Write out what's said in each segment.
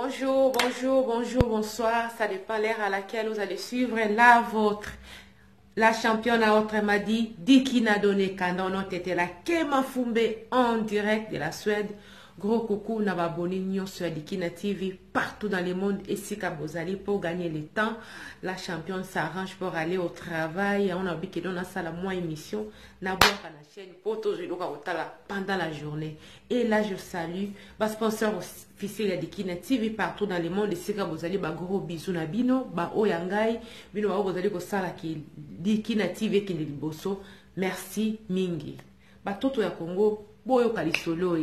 Bonjour, bonjour, bonjour, bonsoir. Ça dépend l'heure à laquelle vous allez suivre la vôtre. La championne à autre m'a dit Diki n'a donné Kandon était la Kema Fumbe en direct de la Suède. Gros coucou, n'a abonné sur Dikina TV partout dans le monde. Et si Kabozali pour gagner le temps, la championne s'arrange pour aller au travail. On a vu que dans la salle moins émission, n'a pas la chaîne pour toujours pendant la journée. Et là, je salue ma sponsor officiel de Dikina TV partout dans le monde. Et si Kabozali, gros bisous na bino, oyangai, bino Kabozali ko sala ki Dikina TV ki liboso. Merci mingi. Toto ya Congo. Boyo ka lisolo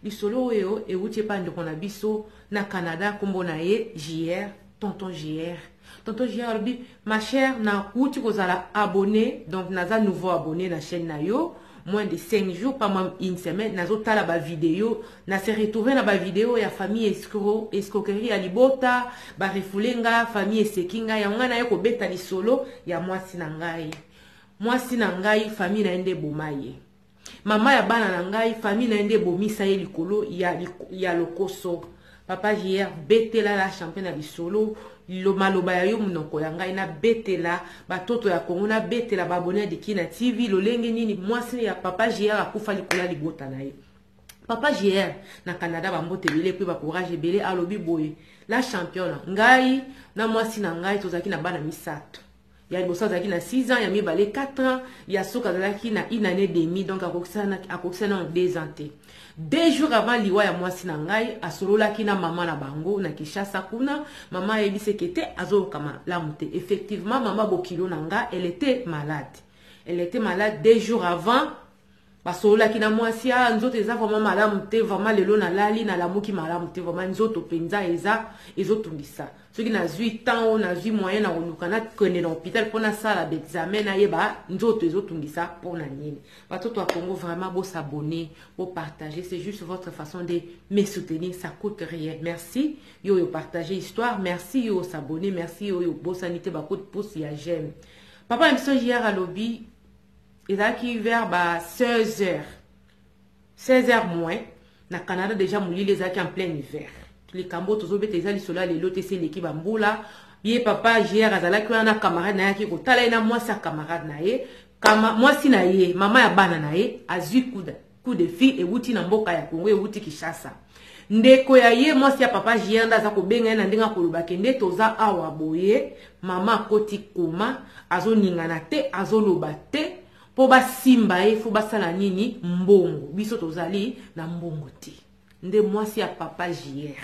lisolo yo e wuti pa ndoko na biso na Canada kombo na ye JR tonton JR bi ma chère na wuti kozala abonné donc naza nouveau abonné na chaîne na yo moins de 5 jours pas même une semaine nazo tala ba vidéo na se retrouver na ba vidéo ya famille escroquerie ya libota ba refulenga famille sekinga ya ngana yo ko beta lisolo ya mwasi na ngai famille na ende bomaye Mama ya bana na ngai famille na ende bomisa ye likolo ya lokoso papa JR betela la championne bisolo lo maloba ya yo munoko ya ngai na betela batoto ya Kongo na betela babone de Kina TV lo lenge nini mwasi ya papa JR akufa likolo ya libota na ye papa JR na Canada bambote bele pe ba courage bele alobi boye la championne ngai na mwasi na ngai tozaki na bana misato ya liboso zaki na 6 ans ya mibale 4 ans ya soka zaki na 1 année et demie donc akokisana en 2 ans te 2 jours avant liwa ya mwasi na ngai asolola kina mama na bango na Kishasa kuna mama yebise kete azokama lamute effectivement mama bokilo na nga elle était malade 2 jours avant basolola kina mwasi a nzoto eza vraiment malamu te vraiment lelo na lali na lamuki malamu te vraiment nzoto penza ezotungisa soki na zui temps na zui moyen na oluka na kone na hôpital pona sala d'examen na yeba nzoto ezotungisa pona nini batoto a Congo vraiment beau s'abonner beau partager c'est juste votre façon de me soutenir ça coûte rien merci yo partager histoire merci yo s'abonner merci yo beau sanité ba coup de pouce ya j'aime papa émission hier à lobby et là qui vers 16h moins na Canada déjà mouli les aki en plein hiver les cambo tozo bete ezali sola les lotes c'est l'équipe mbula bien papa JR azala ki na camarade na yaki ko tala na moi sa camarade na ye moi si na ye mama ya bana na ye azui coup de fil et wuti na mboka ya Congo et wuti Kishasa ndeko ya ye moi si ya papa JR ndaza ko benga na ndinga ko lobake nde toza awa boye mama koti kuma azo ningana te azo loba te po ba simba e fo basala nini mbongo biso tozali na mbongo te nde mwasi ya papa JR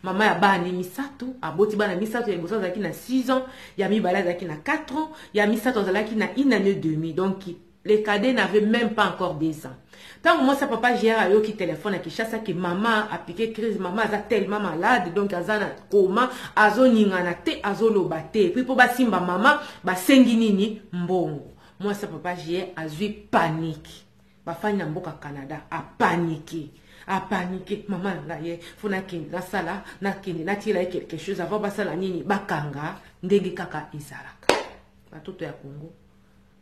mama ya bana misato aboti bana misato ya bosa zaki na 6 ans ya mibala zaki na 4 ans ya misato zalaki na 1 année et demie donc les cadets n'avaient même pas encore 2 ans tant que moi sa papa JR a yo qui téléphone à Kishasa que maman a piqué crise maman a tellement malade donc azana coma azo ningana te azo loba te puis po ba simba mama ba sengi nini mbongo moi ça papa JR a eu panique ba fani na mboka Canada a paniqué maman nga ye funa kin na sala na kin na tira quelque chose avant ba sala nini bakanga ndenge kaka izalaka batoto ya Congo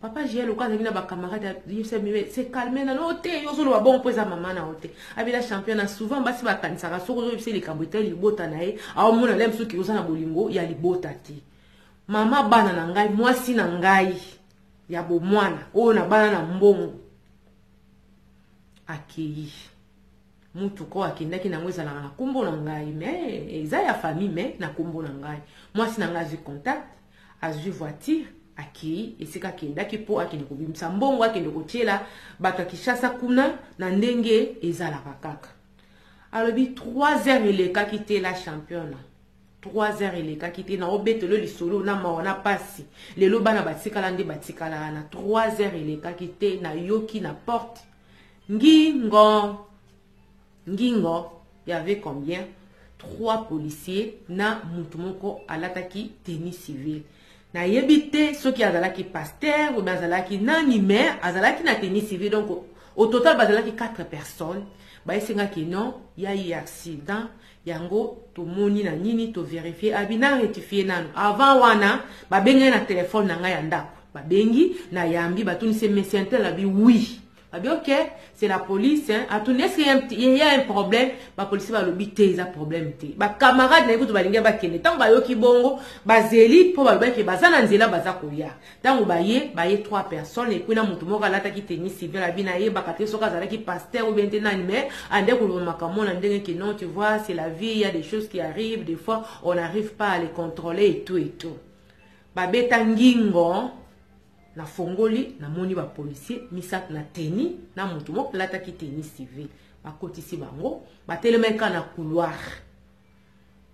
papa JR le kana ba camarade c'est calmé na noté yo solo bon poza maman na hoté abila championnat souvent basi ba kanisa ka soko zo bisi likambota libota na ye a mona lem suki yo sana bolingo ya libota ti mama bana na ngai mwasi na ngai ya bo mwana o na bana na mbongo akei mutu ko akindaki na mweza na kumbo na ngai mais eza ya famille mais na kumbo na ngai mwasi na ngai contact azui voiture akei esika kindaki po akende ko bimisa mbongo akende ko tiela baka Kishasa kuna na ndenge ezala kaka alobi 3 heures ele ka kite la championne 3 heures il est quitté na obetelo lisolo na maona pasi lelo bana batikala ndi batikala na 3 heures il est quitté na yoki na porte ngingo il y avait combien 3 policiers na mutumoko alataki tenue civile na yebite ceux qui azalaki pasteur ou bazalaki nani mais azalaki na tenue civile donc au total bazalaki 4 personnes ba esenga ki non il y a eu accident yango to moni na nini to vérifier abina rectifier nano avant wana ba benga na téléphone na nga ya ndako ba bengi na yambi ba tunise messientel abi oui Abi ok, c'est la police, hein. À tout est-ce qu'il y a un problème, la police va l'obiter, il y a un problème. Ba camarade na écoute balinga ba kene, tant ba yoki bongo, ba zeli pour ba ke ba zana nzela ba za koya. Tant ba ye 3 personnes et puis na mutu moka lata ki tennis civil abi na ye ba kate soka zala ki pasteur ou bien tenani mais ande ko makamo na ndenge ki non, tu vois, c'est la vie, il y a des choses qui arrivent, des fois on n'arrive pas à les contrôler et tout et tout. Ba beta ngingo na fongoli na moni ba policier misat na teni na mutu moko lata ki tennis civil ba kotisi bango ba telemeka na couloir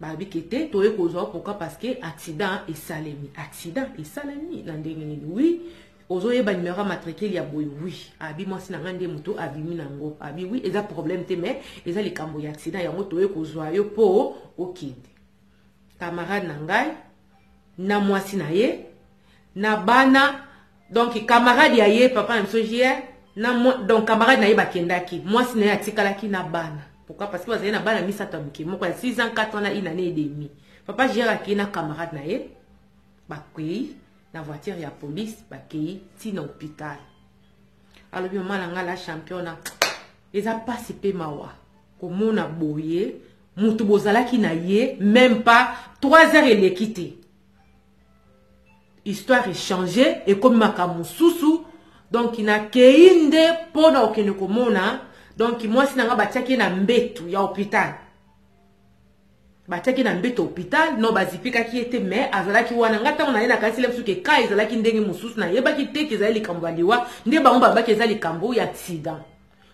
ba bikete toye kozwa pourquoi parce que accident et salemi na ndenge ni oui ozo yeba numéro matricule ya boy oui abi mwasi na ngande mutu abi minango abi oui eza problème te mais eza likambo ya accident yango toye kozwa yo po okinde camarade na ngai na mwasi na ye na bana. Donc, camarade ya ye, papa msojie, donc camarade na ye bakendaki. Moi, si na ye atikalaki na bana. Pourquoi? Parce que vous avez na bana mi satamuki. Moi, 6 ans, 4 ans, na une année et demie. Papa, j'ai raki na camarade na ye, bakui, na voiture ya police, bakui, ti na hôpital. Alors, bi maman nga la championne, ils a pas sipé mawa. Comme on a boye, mutu bozalaki na ye, même pas 3 heures et l'équité. Histoire est changée et comme makamususu donc il n'a keinde pona okene komona donc moi sinanga batiaki na mbetu ya hôpital batiaki na mbetu hôpital no bazipika ki était mais azalaki wana ngata na ye na kasi le suke ka ezalaki ndenge mususu na yebaki te kezali likambaliwa nde bango babaki ezali likambo ya accident.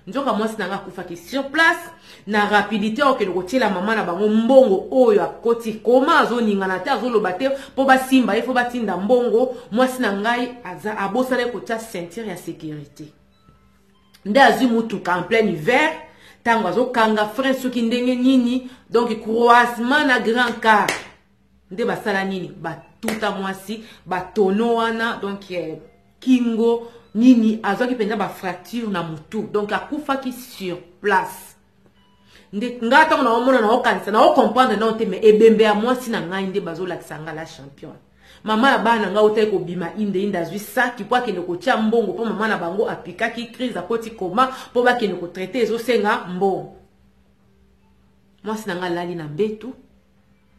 Njoka mwasi nanga kufaki sur place na rapidité okene kotiela mama na bango mbongo oyo akoti koma azo ningana te azo lobate po basimba ifo batinda mbongo mwasi na ngai aza abosala kotia ceinture ya sécurité nde azu mutuka en plein hiver tango azo kanga frein soki ndenge nini donc croisement na grand car nde basala nini batuta mwasi batono wana donc kingo nini azoki penza ba fracture na mutu donc akufaki sur place nde ngata na omona na okanisa na o comprendre na ote mais ebembe ya mwasi na ngai nde bazo lakisanga la champion mama ya bana nga ote ko bima inde azwi saki po akende ko tia mbongo po mama na bango apikaki crise akoti koma po bakende ko traiter ezosenga mbongo mwasi na nga lali na mbetu.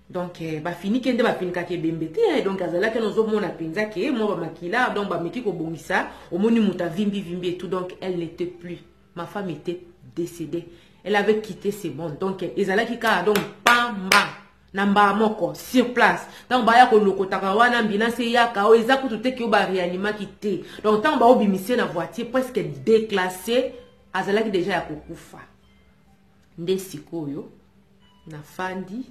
Donc, ba fini kende ba fini kake bembete donc azala ke nozo mona penza ke mo ba makila donc ba meki ko bongisa omoni muta vimbi et tout donc elle n'était plus, ma femme était décédée, elle avait quitté ce monde donc ezala ki ka donc pamba namba moko sur place donc ba ya ko lokotaka wana mbina se yaka o eza kutu te ki o ba réanima kité donc tant ba obimisé na voiture presque déclassé azala ki déjà ya kokufa nde sikoyo na fandi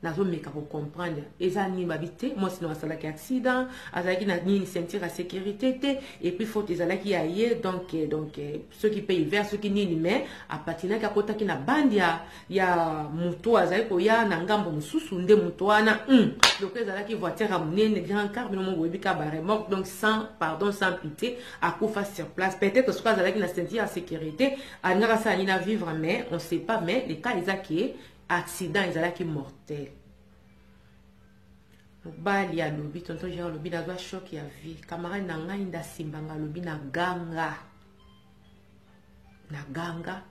nazo meka ko comprendre eza ni babité moi sinon asala ki accident azalaki na ni ceinture à sécurité te et puis faut ezalaki ya ye donc ceux qui payent vers ceux qui nini mais a patina ka kota ki na bandi ya muto azali ko ya na ngambo mususu nde muto wana donc ezalaki voiture à munene grand car mais mon webi ka ba remorque donc sans pitié à kufa sur place peut-être que azalaki na ceinture à sécurité anaka sa ni na vivre mais on sait pas mais les cas ezaki accident ezalaki mortel. Bali ya lobi tonton j'ai lobi na zwa choc ya vie camarade na ngai nda simbanga lobi na ganga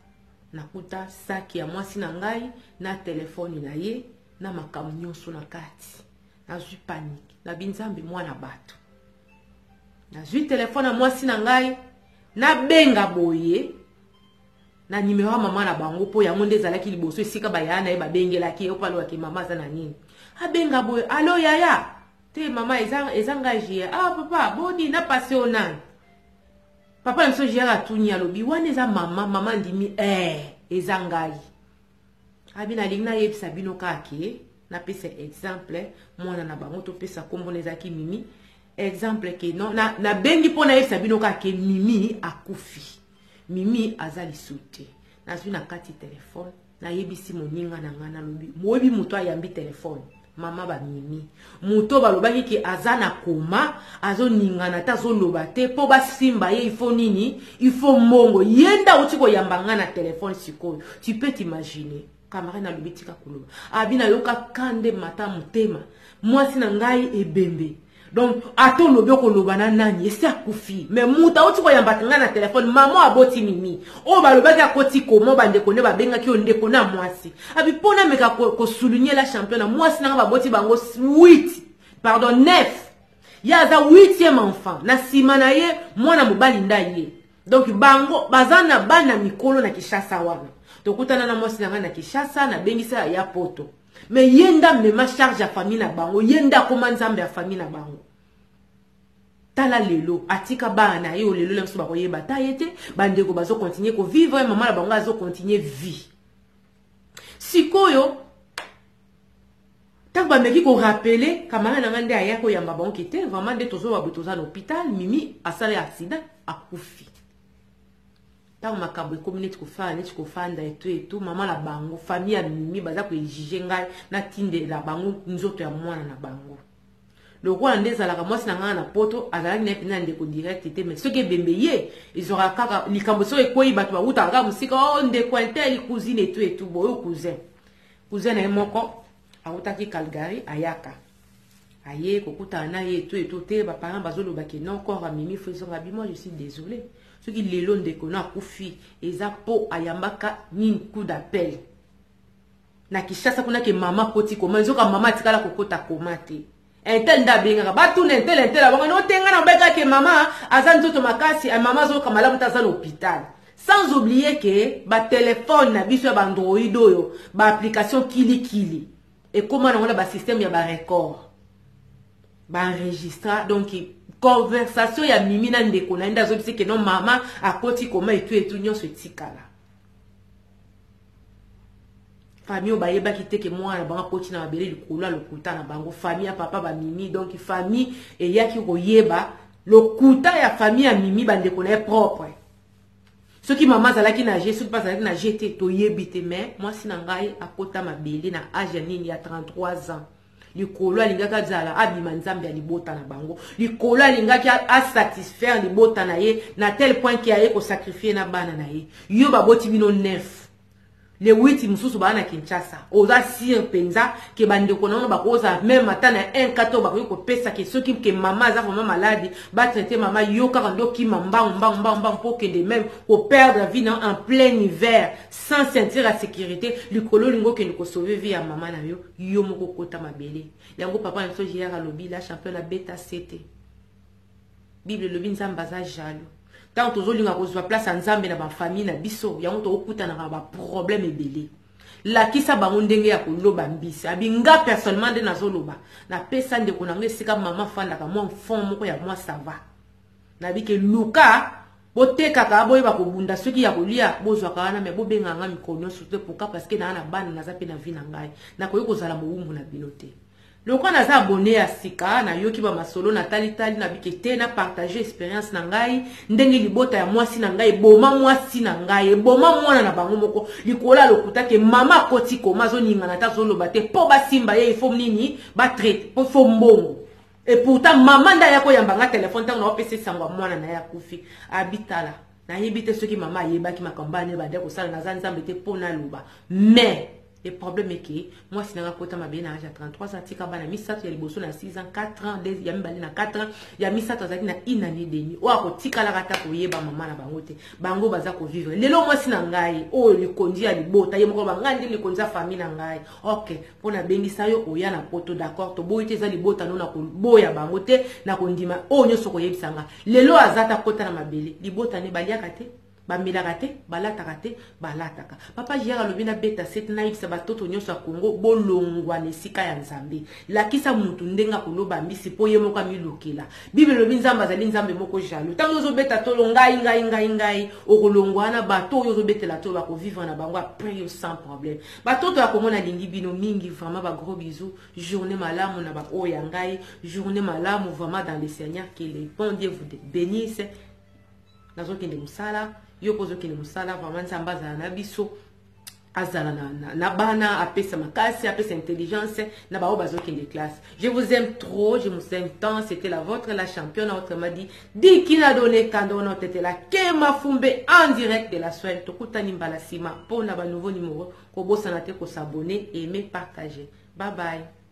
na kuta saki ya mwasi na ngai na telefone na ye na makamu nyonso na kati na zwi panique na binzambi mwana bato na zwi telefone na mwasi na ngai na benga boye na numéro ya mama na bango po yango nde ezalaki liboso esika bayana ye babengelaki yo palo yake mama aza na nini abenga boye alo yaya te mama ezanga jie papa boni na passé onani papa mso jie atuni alobi wana eza mama ndimi ezangai abi na lingi na yebisa bino kake na pesa exemple mwana na bango to pesa kombo nezaki mimi exemple ke non na bengi po na yebisa bino kake mimi akufi mimi azali soute nazwi na kati telefone na yebisi moninga na ngana lobi moyebi muto ayambi telefone mama ba mimi muto balobaki ki azana koma azo ningana ta zo loba te po basimba ye ifo nini ifo mongo yenda utiko yambanga na telefone sikoyo tu peux t'imaginer camarade na lobitika koloba abina yoka kande mata mutema mwasi na ngai ebembe Donc, ato lobe ko lobana nani, esi akufi. Mais muta oti ko yambatanga na téléphone, maman aboti mimi. O ba loba ka koti komo ba ndeko ne ba benga ki o ndeko na mwasi. Abi pona meka ko souligner la championne, mwasi na ba boti bango 8. Pardon, 9. Ya za 8e enfant. Na simana ye, mwana mobali nda ye. Donc bango bazana bana mikolo na Kishasa wana. Tokutana na mwasi na Kishasa na bengisa ya poto. Mais yenda mema charge ya famille na bango, yenda koma nzambe ya famille na bango. Tala lelo, atika bana ye o lelo lemso ba koyeba ta yete, bandeko bazo continuer ko vivre, maman la bango azo continuer vie. Sikoyo tant ba meki ko rappeler kamana na ngande aya ko yamba bango kete, vraiment de tozo wa botoza na hôpital, mimi asale accident akufi. Tant makabo community ko fa net ko fanda et tout, maman la bango, famille ya mimi baza ko exige ngai na tinde la bango nzoto ya mwana na bango. Le roi andeza la kamwasi na ngana na poto azalaki na pina ndeko direct ete mais soki bembeye ils aura kaka likambo so ekoyi bato bauta kaka musika oh ndeko intel cousine et tout boyo cousin na moko autaki Calgary ayaka aye kokuta na ye et tout te ba parents bazolo baki non encore mimi faisant rabi moi je suis désolé soki lelo ndeko na kufi eza po ayambaka ni coup d'appel na Kishasa kuna ke mama koti koma nzoka mama tikala kokota komate Intel nda benga ba tuna intel bango no tenga na beka ke mama azan toto makasi a mama zo kamala mutaza na hôpital sans oublier que ba téléphone na biso ba Android oyo ba application kili et comment on a ba système ya ba record ba enregistra donc conversation ya mimi na ndeko na nda zo bise ke non mama akoti koma et tout nyonso etikala famille bayeba ki teke mwana banga koti na babele likolo lokuta na bango famille ya papa ba mimi donc famille et yaki koyeba lokuta ya famille ya mimi bandeko na propre ceux qui maman zalaki na Jésus pas zalaki na GT to yebite mais moi sinangai akota mabele na âge nini ya 33 ans likolo alingaka zala abima nzambe ya libota na bango likolo alingaki a satisfaire libota na ye na tel point ki aye ko sacrifier na bana na ye yo baboti bino 9 les 8 mususu ba na Kinshasa oza sir penza ke bandeko na ba koza même matana 1-4 ba ko pesa ke soki ke mama za vraiment malade ba traiter mama yo ka ndo ki mamba pour que de même pour perdre la vie en plein hiver sans sentir la sécurité likolo lingo ke ko sauver vie ya mama na yo moko kota mabele yango papa nso jiera lobi la champion la beta CT Bible lobi nzamba za jalo tant tozolinga kozwa place nzambe na ba famille na biso yango to okuta na ba problème ebele la kisa bango ndenge ya koloba mbisi abinga personnellement de nazoloba na pesa ndeko nango esika mama fanda ka moi fond moko ya moi ça va na bike luka boteka ka boyeba kobunda soki ya kolia bozwa kana me bobenga nga mikono surtout pourquoi parce que na bana naza pe na vie na ngai na koyi kozala mowumbu na binote. Donc on a abonné à Sika na yoki ba masolo na tali na bikete na partager expérience na ngai ndenge libota ya mwasi na ngai boma mwasi na ngai boma mwana na bango moko likola lokuta ke mama koti koma zo ninga na ta zo lobate po ba simba ye il faut nini ba traite po fo mbongo et pourtant maman nda yako yambanga téléphone tango na opese sangwa mwana na ya kufi abitala na yebite soki mama yebaki makambane ba de ko sala na zanzambe te pona loba mais le problème est que moi si n'a pas ma bien à 33 ans tika bana misato ya liboso na 6 ans 4 ans ya mibali na 4 ans ya misato azaki na une année demi o ako tika la kata ko yeba mama na bango te bango baza ko vivre lelo moi si na ngai o le konzi ya libota ye moko bangandi le konzi ya famille na ngai OK pona bengisa yo oya na poto d'accord to boyite za libota no na ko boya bango te na ko ndima o nyoso ko yebisanga lelo azata kota na mabele libota ne baliaka te bamilaka te balataka te balataka papa jera lobina beta set naïf sa batoto nyoso ya Congo bolongwa na esika ya nzambe lakisa mutu ndenga koloba mbisi po ye moko milukila bible lobi nzambe azali nzambe moko jalo tango zo beta tolo ngai okolongwa na bato yo zo betela to bako vivre na bango après sans problème batoto ya komona lingi bino mingi vraiment ba gros bisous journée malamu na ba oya ngai journée malamu vraiment dans le Seigneur que le bon Dieu vous bénisse nazo kende musala yo pozo kende musala vraiment nzamba za na biso azala na bana apesa makasi apesa intelligence na bao bazo kende classe. Je vous aime trop, je vous aime tant. C'était la vôtre, la championne autrement dit qui n'a donné cadeau non tete la Kema Fumbe en direct de la soirée tokuta nimbala sima pour na ba nouveau numéro ko bossa na te ko s'abonner, aimer, partager. Bye bye.